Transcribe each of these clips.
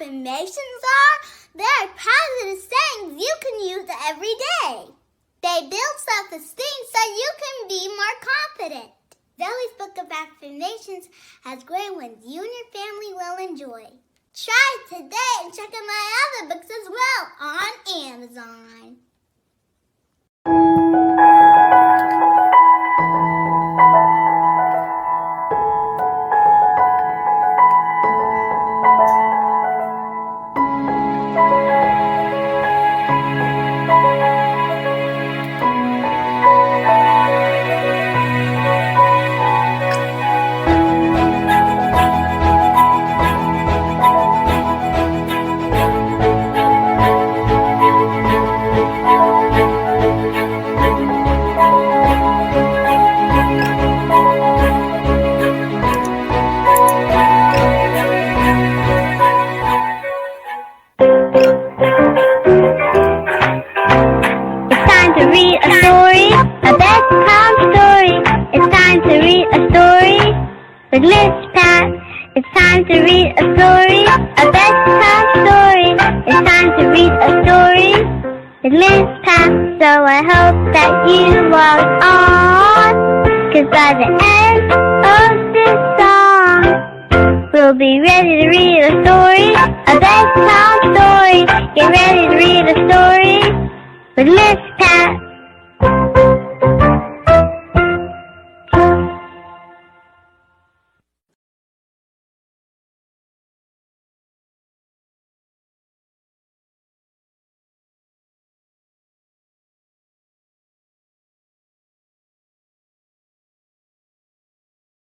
affirmations are? They're positive sayings you can use every day. They build self-esteem so you can be more confident. Zoe's Book of Affirmations has great ones you and your family will enjoy. Try it today and check out my other books as well on Amazon. With Miss Pat, it's time to read a story, a bedtime story. It's time to read a story with Miss Pat. So I hope that you log on, 'cause by the end of this song, we'll be ready to read a story, a bedtime story. Get ready to read a story with Miss Pat.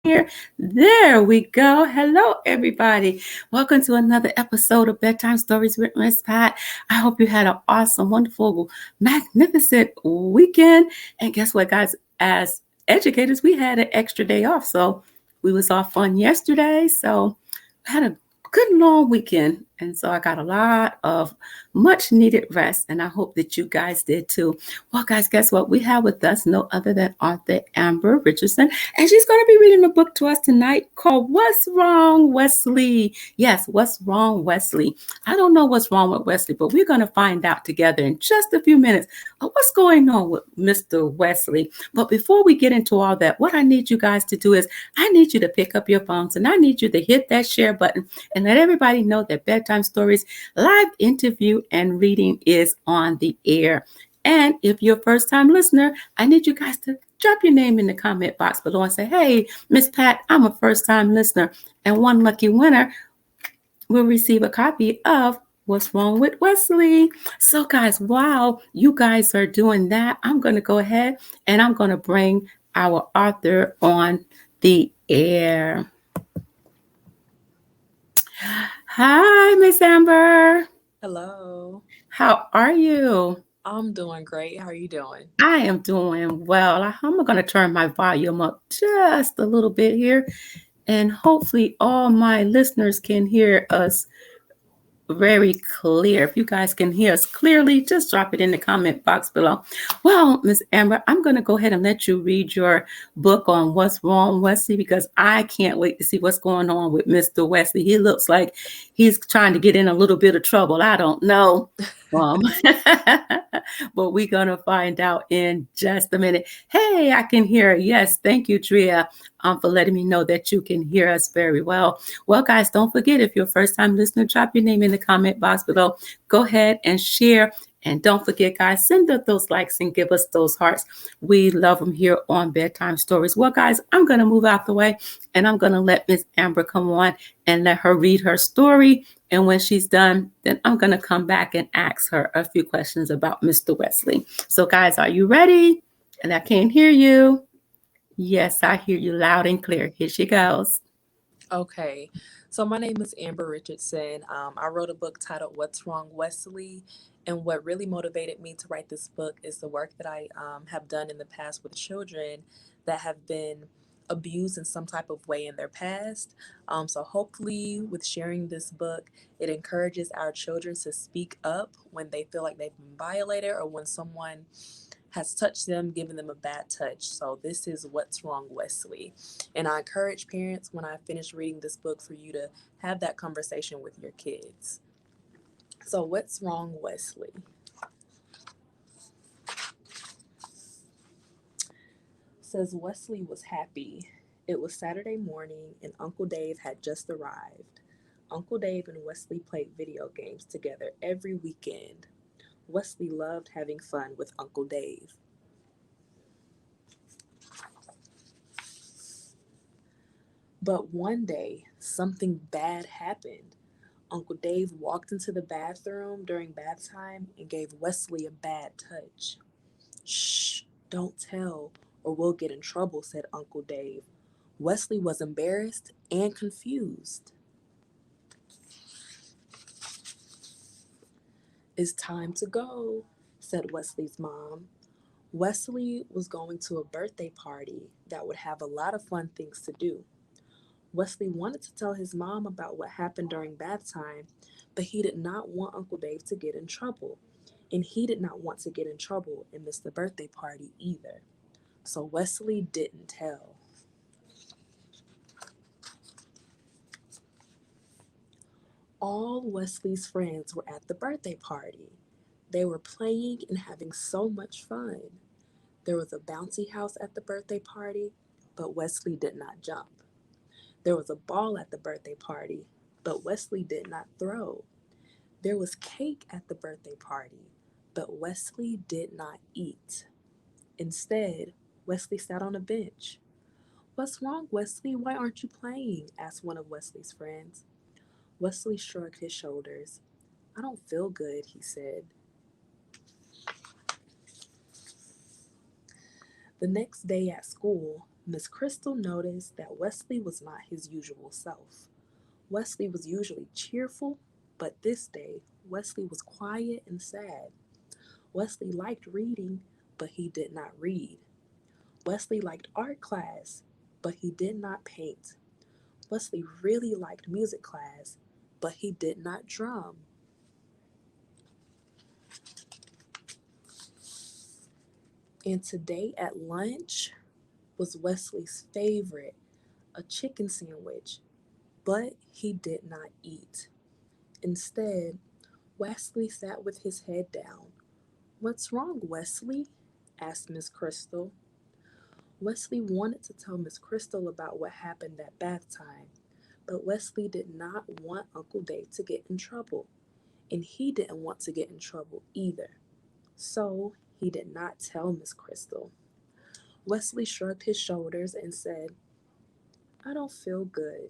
Here. There we go. Hello, everybody. Welcome to another episode of Bedtime Stories with Miss Pat. I hope you had an awesome, wonderful, magnificent weekend. And guess what, guys? As educators, we had an extra day off. So we was off on yesterday. So I had a good long weekend. And so I got a lot of much needed rest. And I hope that you guys did too. Well, guys, guess what? We have with us no other than author Amber Richardson. And she's going to be reading a book to us tonight called What's Wrong, Wesley? Yes, What's Wrong, Wesley? I don't know what's wrong with Wesley, but we're going to find out together in just a few minutes of what's going on with Mr. Wesley. But before we get into all that, what I need you guys to do is I need you to pick up your phones and I need you to hit that share button and let everybody know that Bedtime Stories live interview and reading is on the air. And if you're a first-time listener, I need you guys to drop your name in the comment box below and say, hey, Miss Pat, I'm a first-time listener. And one lucky winner will receive a copy of What's Wrong with Wesley. So, guys, while you guys are doing that, I'm going to go ahead and I'm going to bring our author on the air. Hi, Miss Amber. Hello. How are you? I'm doing great. How are you doing? I am doing well. I'm going to turn my volume up just a little bit here, and hopefully all my listeners can hear us very clear. If you guys can hear us clearly, just drop it in the comment box below. Well, Miss Amber, I'm going to go ahead and let you read your book on What's Wrong, Wesley, because I can't wait to see what's going on with Mr. Wesley. He looks like he's trying to get in a little bit of trouble. I don't know. But we're going to find out in just a minute. Hey, I can hear. Yes, thank you, Tria, for letting me know that you can hear us very well. Well, guys, don't forget, if you're a first-time listener, drop your name in the comment box below. Go ahead and share. And don't forget, guys, send us those likes and give us those hearts. We love them here on Bedtime Stories. Well, guys, I'm going to move out the way, and I'm going to let Miss Amber come on and let her read her story. And when she's done, then I'm going to come back and ask her a few questions about Mr. Wesley. So, guys, are you ready? And I can't hear you. Yes, I hear you loud and clear. Here she goes. Okay. So my name is Amber Richardson. I wrote a book titled What's Wrong, Wesley? And what really motivated me to write this book is the work that I have done in the past with children that have been abused in some type of way in their past. So hopefully with sharing this book, it encourages our children to speak up when they feel like they've been violated or when someone has touched them, given them a bad touch. So this is What's Wrong, Wesley. And I encourage parents when I finish reading this book for you to have that conversation with your kids. So, what's wrong, Wesley? Says Wesley was happy. It was Saturday morning and Uncle Dave had just arrived. Uncle Dave and Wesley played video games together every weekend. Wesley loved having fun with Uncle Dave. But one day, something bad happened. Uncle Dave walked into the bathroom during bath time and gave Wesley a bad touch. Shh, don't tell, or we'll get in trouble, said Uncle Dave. Wesley was embarrassed and confused. It's time to go, said Wesley's mom. Wesley was going to a birthday party that would have a lot of fun things to do. Wesley wanted to tell his mom about what happened during bath time, but he did not want Uncle Dave to get in trouble. And he did not want to get in trouble and miss the birthday party either. So Wesley didn't tell. All Wesley's friends were at the birthday party. They were playing and having so much fun. There was a bouncy house at the birthday party, but Wesley did not jump. There was a ball at the birthday party, but Wesley did not throw. There was cake at the birthday party, but Wesley did not eat. Instead, Wesley sat on a bench. What's wrong, Wesley? Why aren't you playing? Asked one of Wesley's friends. Wesley shrugged his shoulders. I don't feel good, he said. The next day at school, Miss Crystal noticed that Wesley was not his usual self. Wesley was usually cheerful, but this day, Wesley was quiet and sad. Wesley liked reading, but he did not read. Wesley liked art class, but he did not paint. Wesley really liked music class, but he did not drum. And today at lunch was Wesley's favorite, a chicken sandwich, but he did not eat. Instead, Wesley sat with his head down. What's wrong, Wesley? Asked Miss Crystal. Wesley wanted to tell Miss Crystal about what happened at bath time, but Wesley did not want Uncle Dave to get in trouble, and he didn't want to get in trouble either. So he did not tell Miss Crystal. Wesley shrugged his shoulders and said, I don't feel good.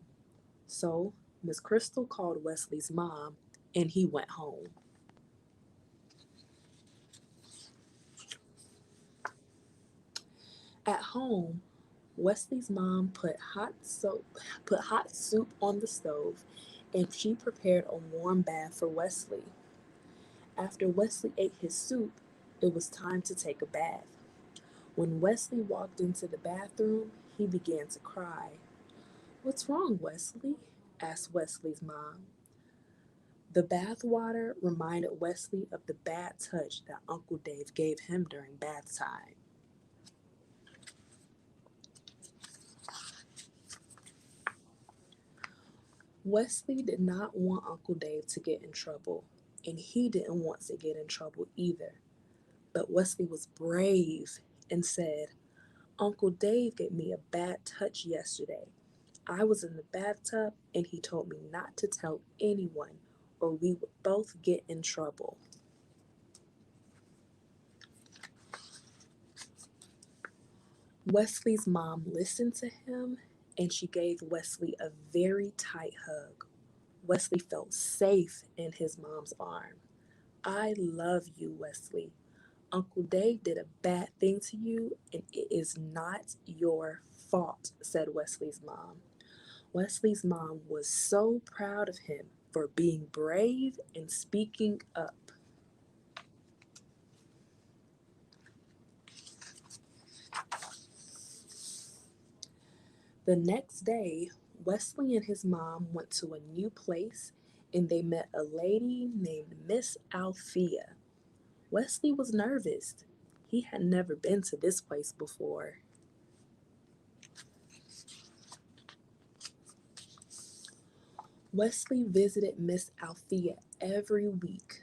So Miss Crystal called Wesley's mom, and he went home. At home, Wesley's mom put hot soup on the stove, and she prepared a warm bath for Wesley. After Wesley ate his soup, it was time to take a bath. When Wesley walked into the bathroom, he began to cry. What's wrong, Wesley? Asked Wesley's mom. The bath water reminded Wesley of the bad touch that Uncle Dave gave him during bath time. Wesley did not want Uncle Dave to get in trouble, and he didn't want to get in trouble either. But Wesley was brave and said, Uncle Dave gave me a bad touch yesterday. I was in the bathtub and he told me not to tell anyone or we would both get in trouble. Wesley's mom listened to him and she gave Wesley a very tight hug. Wesley felt safe in his mom's arm. I love you, Wesley. Uncle Dave did a bad thing to you and it is not your fault, said Wesley's mom. Wesley's mom was so proud of him for being brave and speaking up. The next day, Wesley and his mom went to a new place and they met a lady named Miss Althea. Wesley was nervous. He had never been to this place before. Wesley visited Miss Althea every week.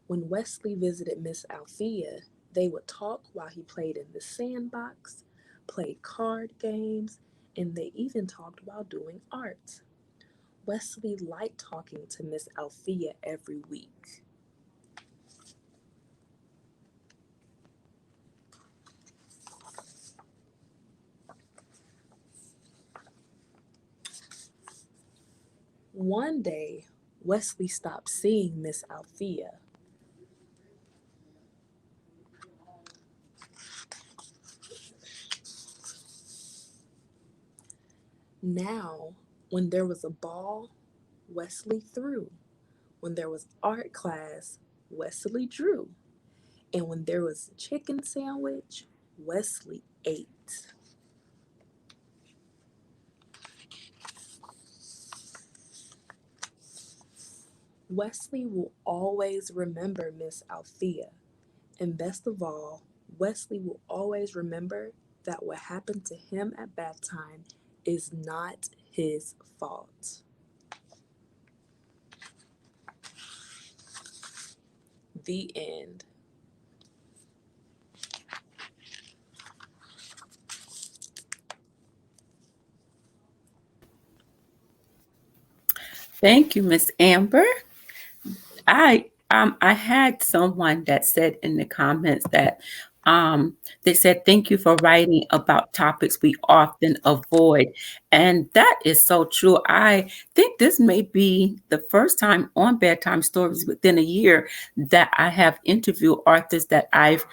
When Wesley visited Miss Althea, they would talk while he played in the sandbox, played card games, and they even talked while doing art. Wesley liked talking to Miss Althea every week. One day, Wesley stopped seeing Miss Althea. Now, when there was a ball, Wesley threw. When there was art class, Wesley drew. And when there was a chicken sandwich, Wesley ate. Wesley will always remember Miss Althea. And best of all, Wesley will always remember that what happened to him at bath time is not his fault. The end. Thank you, Miss Amber. I had someone that said in the comments that they said thank you for writing about topics we often avoid, and that is so true. I think this may be the first time on Bedtime Stories within a year that I have interviewed authors that I've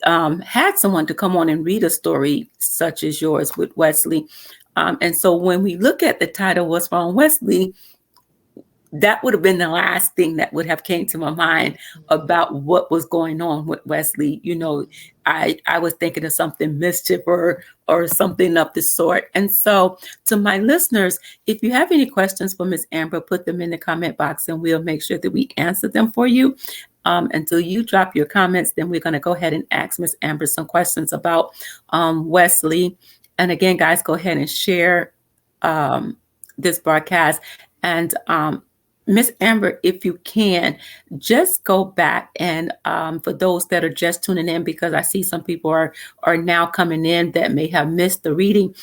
had someone to come on and read a story such as yours with Wesley. And so when we look at the title, What's Wrong, Wesley? That would have been the last thing that would have came to my mind about what was going on with Wesley. You know, I was thinking of something mischief or something of the sort. And so to my listeners, if you have any questions for Miss Amber, put them in the comment box and we'll make sure that we answer them for you. Until you drop your comments, then we're going to go ahead and ask Miss Amber some questions about Wesley. And again, guys, go ahead and share this broadcast. And Miss Amber, if you can, just go back and for those that are just tuning in, because I see some people are now coming in that may have missed the reading,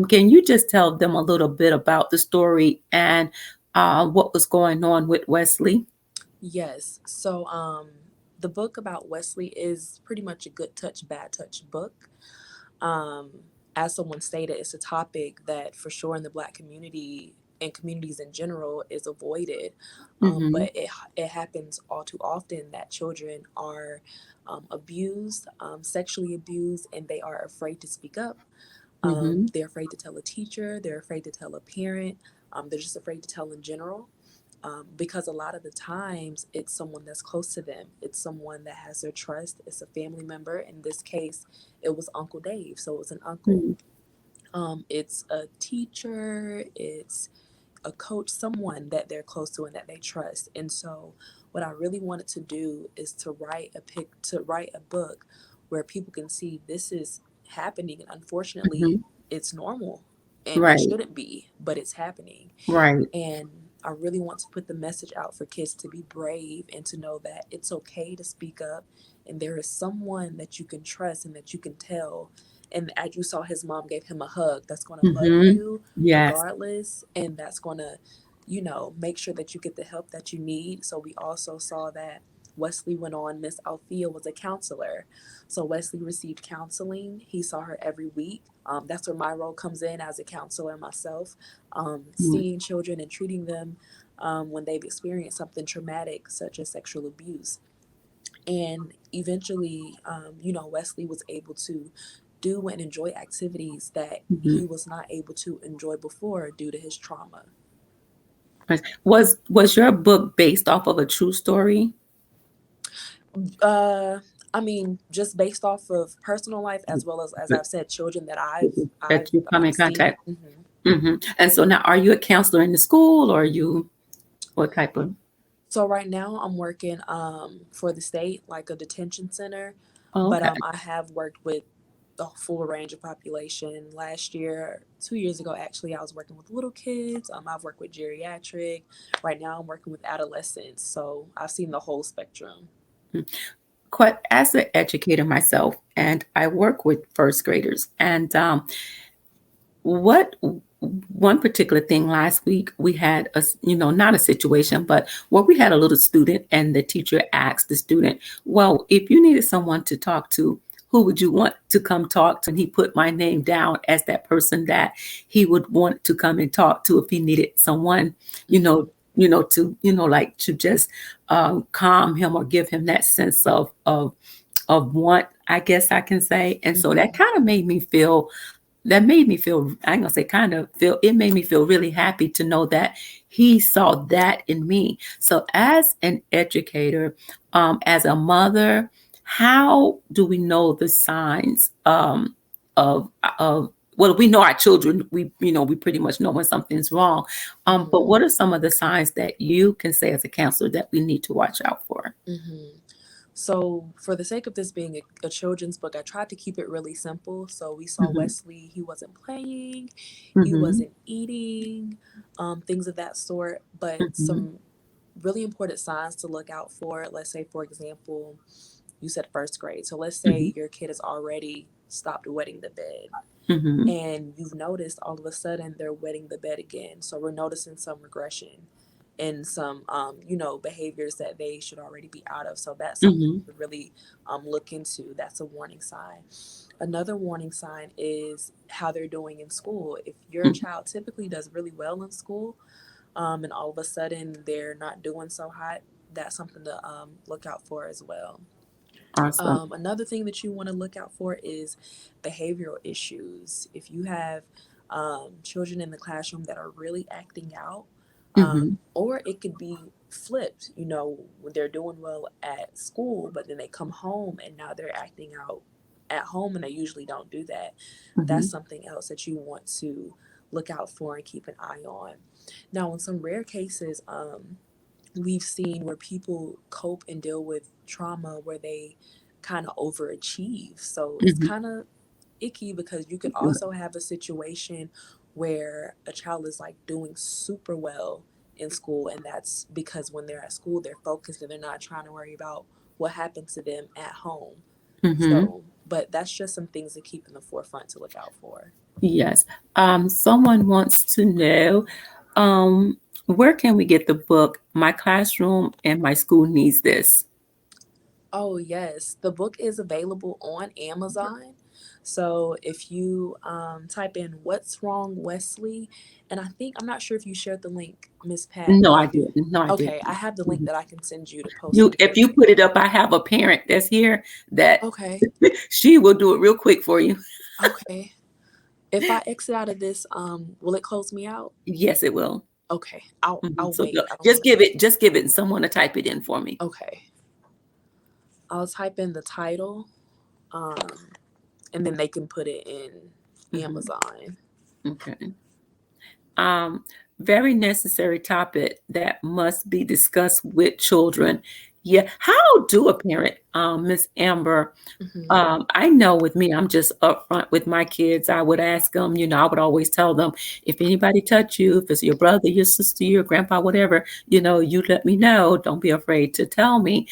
can you just tell them a little bit about the story and what was going on with Wesley? Yes. So the book about Wesley is pretty much a good touch, bad touch book. As someone stated, it's a topic that for sure in the Black community and communities in general is avoided. But it happens all too often that children are abused, sexually abused, and they are afraid to speak up. They're afraid to tell a teacher, they're afraid to tell a parent, they're just afraid to tell in general. Because a lot of the times it's someone that's close to them. It's someone that has their trust. It's a family member. In this case, it was Uncle Dave. So it was an uncle. It's a teacher. It's a coach, someone that they're close to and that they trust. And so what I really wanted to do is to write a book where people can see this is happening. And unfortunately, it's normal and it shouldn't be, but it's happening. Right. And I really want to put the message out for kids to be brave and to know that it's okay to speak up. And there is someone that you can trust and that you can tell. And as you saw, his mom gave him a hug that's going to love you regardless. And that's going to, make sure that you get the help that you need. So we also saw that Wesley went on. Miss Althea was a counselor. So Wesley received counseling. He saw her every week. That's where my role comes in as a counselor myself, seeing children and treating them when they've experienced something traumatic, such as sexual abuse. And eventually, Wesley was able to do and enjoy activities that he was not able to enjoy before due to his trauma. Was your book based off of a true story? I mean, just based off of personal life, as well as I've said, children that I've you come in contact. And so now, are you a counselor in the school, or are you what type of? So right now, I'm working for the state, like a detention center. Oh, okay. But I have worked with the full range of population. Last year, 2 years ago, actually, I was working with little kids. I've worked with geriatric. Right now, I'm working with adolescents. So I've seen the whole spectrum. Quite as an educator myself, and I work with first graders. And what one particular thing last week we had not a situation, but where we had a little student, and the teacher asked the student, "Well, if you needed someone to talk to, who would you want to come talk to?" And he put my name down as that person that he would want to come and talk to if he needed someone, like to just calm him or give him that sense of want, I guess I can say. And so that kind of made me feel I ain't gonna say kind of feel, it made me feel really happy to know that he saw that in me. So as an educator, as a mother, how do we know the signs of well, we know our children, we pretty much know when something's wrong. But what are some of the signs that you can say as a counselor that we need to watch out for? So, for the sake of this being a children's book, I tried to keep it really simple. So, we saw Wesley, he wasn't playing, he wasn't eating, things of that sort. But some really important signs to look out for, let's say, for example, you said first grade. So, let's say your kid has already stopped wetting the bed. And you've noticed all of a sudden they're wetting the bed again. So, we're noticing some regression and some behaviors that they should already be out of. So that's something to really look into. That's a warning sign. Another warning sign is how they're doing in school. If your child typically does really well in school, and all of a sudden they're not doing so hot, that's something to look out for as well. Awesome. Another thing that you want to look out for is behavioral issues. If you have children in the classroom that are really acting out, or it could be flipped, when they're doing well at school, but then they come home and now they're acting out at home, and they usually don't do that. That's something else that you want to look out for and keep an eye on. Now, in some rare cases, we've seen where people cope and deal with trauma where they kind of overachieve. So it's kind of icky, because you could also have a situation where a child is like doing super well in school, and that's because when they're at school they're focused and they're not trying to worry about what happened to them at home. So, but that's just some things to keep in the forefront to look out for. Yes. Someone wants to know, where can we get the book My Classroom and My School Needs This? Oh, yes. The book is available on Amazon. So if you type in What's Wrong, Wesley, and I'm not sure if you shared the link, Miss Pat. No, If I you didn't. No, I Okay, didn't. I have the link that I can send you to post You, it if here you too. put it up, I have a parent that's here that Okay, she will do it real quick for you. okay. If I exit out of this, will it close me out? Yes, it will. Okay, I'll So wait. I don't just want to. give it someone to type it in for me. Okay, I'll type in the title, um, and then they can put it in Amazon. Okay. Very necessary topic that must be discussed with children. Yeah. How do a parent, Miss Amber? I know with me, I'm just upfront with my kids. I would ask them, I would always tell them, if anybody touch you, if it's your brother, your sister, your grandpa, whatever, you let me know. Don't be afraid to tell me.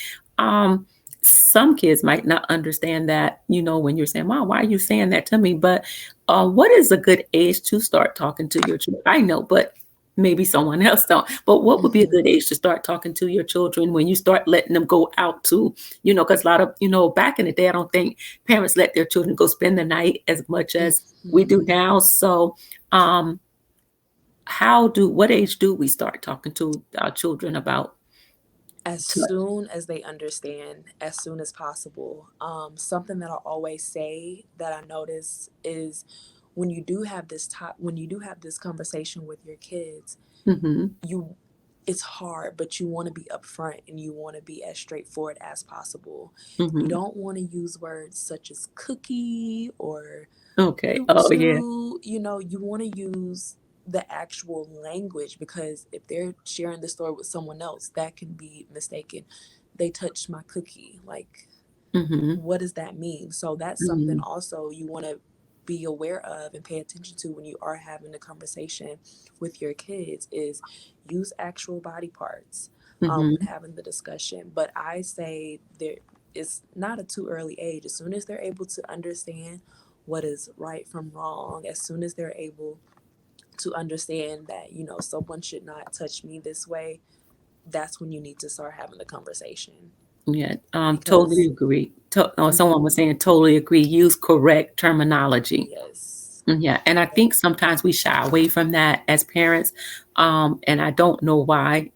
Some kids might not understand that, when you're saying, Mom, why are you saying that to me? But what is a good age to start talking to your children? I know, but maybe someone else don't. But what would be a good age to start talking to your children when you start letting them go out to, because a lot of, back in the day, I don't think parents let their children go spend the night as much as we do now. So what age do we start talking to our children about? As soon as they understand, as soon as possible. Something that I always say that I notice is when you do have this conversation with your kids, you it's hard, but you want to be upfront and you want to be as straightforward as possible. You don't want to use words such as cookie or Okay. toot Oh, yeah. toot. You want to use the actual language, because if they're sharing the story with someone else, that can be mistaken. They touched my cookie. Like, Mm-hmm. What does that mean? So that's something also you want to be aware of and pay attention to when you are having a conversation with your kids, is use actual body parts when Mm-hmm. having the discussion. But I say there is not a too early age. As soon as they're able to understand what is right from wrong, as soon as they're able to understand that, you know, someone should not touch me this way, that's when you need to start having the conversation. Yeah, totally Because agree. Someone was saying totally agree. Use correct terminology. yes. Yeah, and I think sometimes we shy away from that as parents, and I don't know why.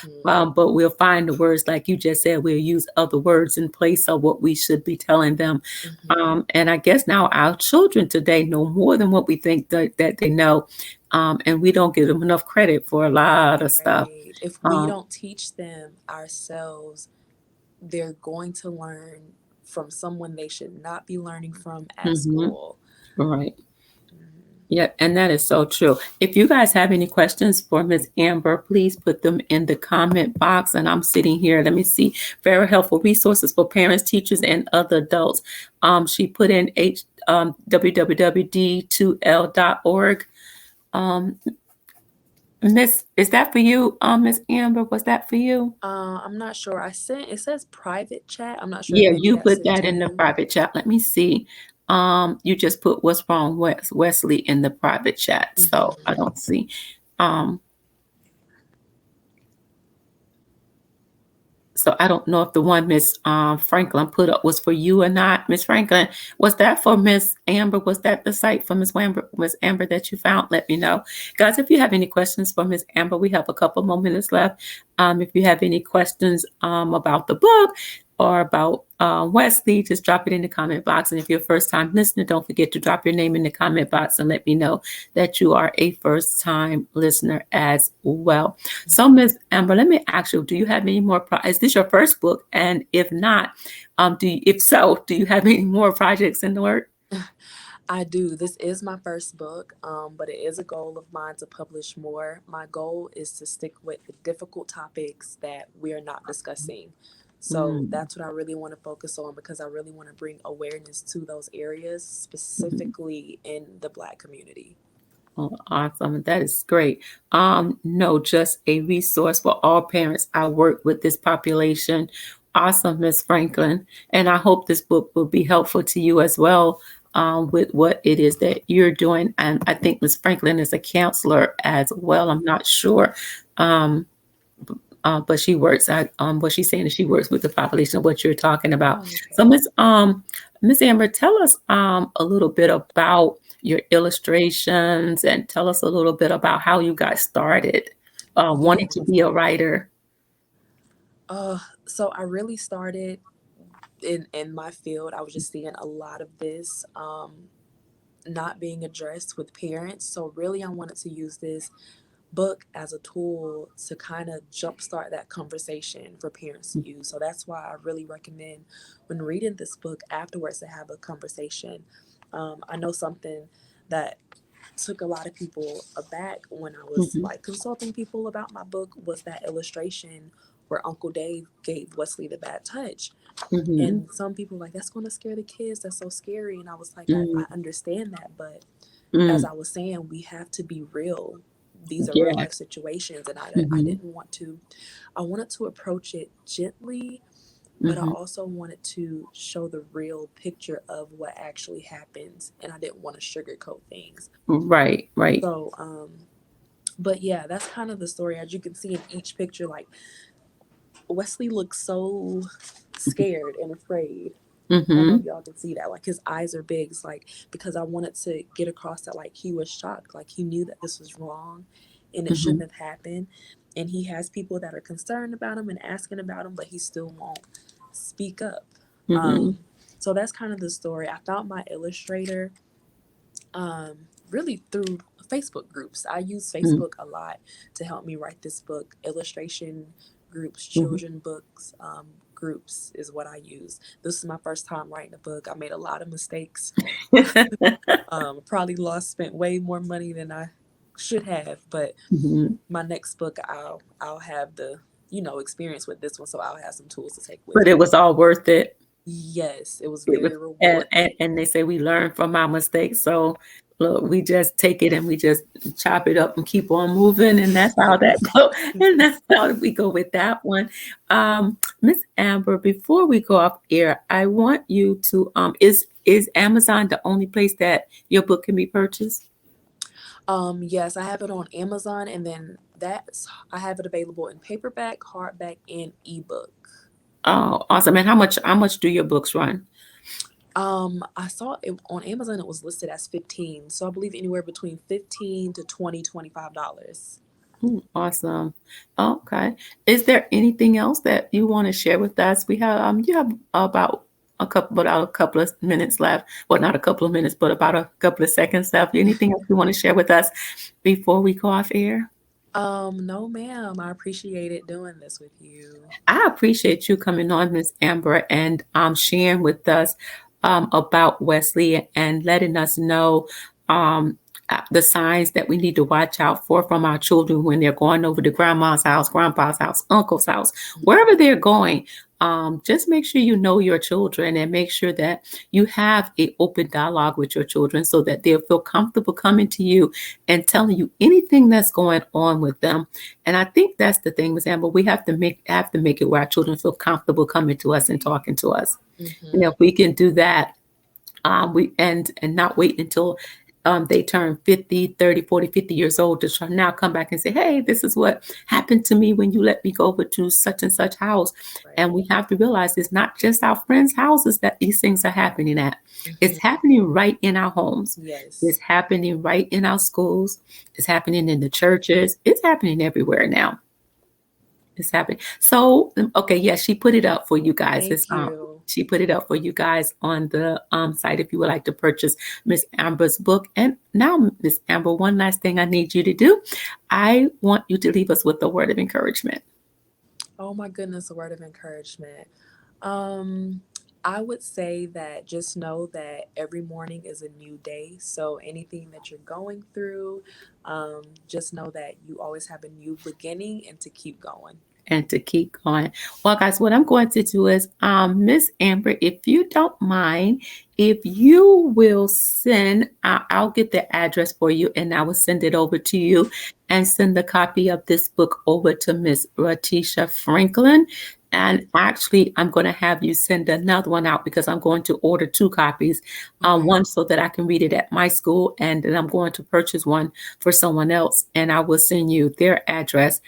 Hmm. But we'll find the words like you just said. We'll use other words in place of what we should be telling them. Hmm. And I guess now our children today know more than what we think that they know, and we don't give them enough credit for a lot of stuff. Right. If we Um, don't teach them ourselves, they're going to learn from someone they should not be learning from at mhm, school. right. Mhm. Yeah, and that is so true. If you guys have any questions for Ms. Amber, please put them in the comment box. And I'm sitting here. Let me see. Very helpful resources for parents, teachers, and other adults. She put in www.d2l.org. Um, Miss, is that for you, Miss Amber? Was that for you? I'm not sure. I sent, it says private chat. I'm not sure if Yeah, maybe you that's put sent that to in the you. private chat. Let me see. You just put what's wrong, Wesley, in the private chat. So I Hmm. don't see. Um, So I don't know if the one Miss Franklin put up was for you or not. Miss Franklin, was that for Miss Amber? Was that the site for Miss Amber that you found? Let me know. Guys, if you have any questions for Miss Amber, we have a couple more minutes left. If you have any questions about the book or about Wesley, just drop it in the comment box. And if you're a first time listener, don't forget to drop your name in the comment box and let me know that you are a first time listener as well. So, Ms. Amber, let me ask you: do you have any more? Is this your first book? And if not, if so, do you have any more projects in the work? I do. This is my first book, but it is a goal of mine to publish more. My goal is to stick with the difficult topics that we are not discussing. So Mm, that's what I really want to focus on, because I really want to bring awareness to those areas, mhm. specifically in the Black community. Oh, awesome. That is great. No, just a resource for all parents. I work with this population. Awesome, Miss Franklin. And I hope this book will be helpful to you as well, with what it is that you're doing. And I think Miss Franklin is a counselor as well. I'm not sure. Um, but she works at what she's saying is she works with the population of what you're talking about. Oh, So okay. Miss Amber, tell us a little bit about your illustrations and tell us a little bit about how you got started wanting to Yes. be a writer. So I really started in my field. I was just seeing a lot of this not being addressed with parents. So really, I wanted to use this book as a tool to kind of jumpstart that conversation for parents to use. So that's why I really recommend, when reading this book afterwards, to have a conversation. I know something that took a lot of people aback when I was Mhm, like consulting people about my book was that illustration where Uncle Dave gave Wesley the bad touch. mhm, And some people were like, that's going to scare the kids. That's so scary. And I was like, I mm, understand that. But as mm. I was saying, we have to be real. These are real Yeah. life situations. And I Mhm, didn't want to, I wanted to approach it gently, but I mhm. also wanted to show the real picture of what actually happens. And I didn't want to sugarcoat things. Right, right. So, but yeah, that's kind of the story. As you can see in each picture, like Wesley looks so scared and afraid. I don't know if Mhm, y'all can see that. Like his eyes are big. It's like, because I wanted to get across that like he was shocked. Like he knew that this was wrong and it shouldn't mhm, have happened. And he has people that are concerned about him and asking about him, but he still won't speak up. mhm, Um, so that's kind of the story. I found my illustrator really through Facebook groups. I use mhm, Facebook a lot to help me write this book. Illustration groups, mhm. children books, groups is what I use. This is my first time writing a book. I made a lot of mistakes. Probably spent way more money than I should have, but Mhm. my next book, I'll have the experience with this one, so I'll have some tools to take But with it me. was all worth it. Yes, it was It was, very rewarding. and they say we learn from our mistakes. So look, we just take it and we just chop it up and keep on moving, and that's how that go. And that's how we go with that one. Miss Amber, before we go off air, I want you to is Amazon the only place that your book can be purchased? Yes, I have it on Amazon, and then I have it available in paperback, hardback, and ebook. Oh, awesome! And how much do your books run? I saw it on Amazon, it was listed as 15. So I believe anywhere between 15 to 20, $25. Awesome. Okay. Is there anything else that you want to share with us? We have you have about a couple of minutes left. Well, not a couple of minutes, but about a couple of seconds left. Anything else you want to share with us before we go off air? No, ma'am. I appreciated doing this with you. I appreciate you coming on, Miss Amber, and sharing with us about Wesley and letting us know the signs that we need to watch out for from our children when they're going over to grandma's house, grandpa's house, uncle's house, wherever they're going. Just make sure you know your children and make sure that you have an open dialogue with your children so that they'll feel comfortable coming to you and telling you anything that's going on with them. And I think that's the thing, Ms. Amber. We have to make it where our children feel comfortable coming to us and talking to us. Mm-hmm. If we can do that, we and not wait until they turn 50, 30, 40, 50 years old to try now come back and say, hey, this is what happened to me when you let me go over to such and such house. Right. And we have to realize it's not just our friends' houses that these things are happening at. Mm-hmm. It's happening right in our homes. Yes. It's happening right in our schools. It's happening in the churches. It's happening everywhere now. It's happening. So, okay, yes, she put it up for you guys. Thank you. She put it up for you guys on the site if you would like to purchase Miss Amber's book. And now, Miss Amber, one last thing I need you to do. I want you to leave us with a word of encouragement. Oh my goodness, a word of encouragement. I would say that just know that every morning is a new day. So anything that you're going through, just know that you always have a new beginning and to keep going. And to keep going. Well, guys, what I'm going to do is, Miss Amber, if you don't mind, if you will send, I'll get the address for you and I will send it over to you and send a copy of this book over to Miss Ratisha Franklin. And actually, I'm going to have you send another one out because I'm going to order 2 copies, one so that I can read it at my school, and then I'm going to purchase one for someone else, and I will send you their address.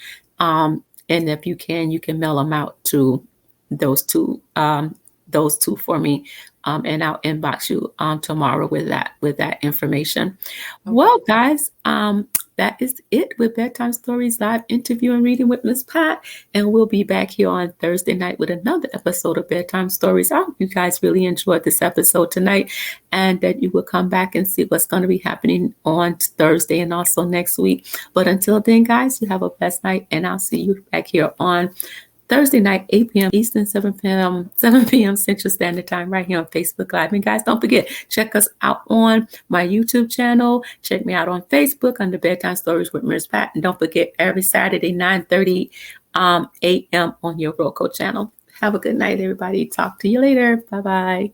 And if you can mail them out to those two for me. And I'll inbox you tomorrow with that information. Okay. Well, guys, that is it with Bedtime Stories Live interview and reading with Miss Pat. And we'll be back here on Thursday night with another episode of Bedtime Stories. I hope you guys really enjoyed this episode tonight and that you will come back and see what's going to be happening on Thursday and also next week. But until then, guys, you have a blessed night and I'll see you back here on Thursday night, 8 p.m. Eastern, 7 p.m. Central Standard Time, right here on Facebook Live. And guys, don't forget, check us out on my YouTube channel. Check me out on Facebook under Bedtime Stories with Miss Pat. And don't forget, every Saturday, 9:30 a.m. on your Roku channel. Have a good night, everybody. Talk to you later. Bye-bye.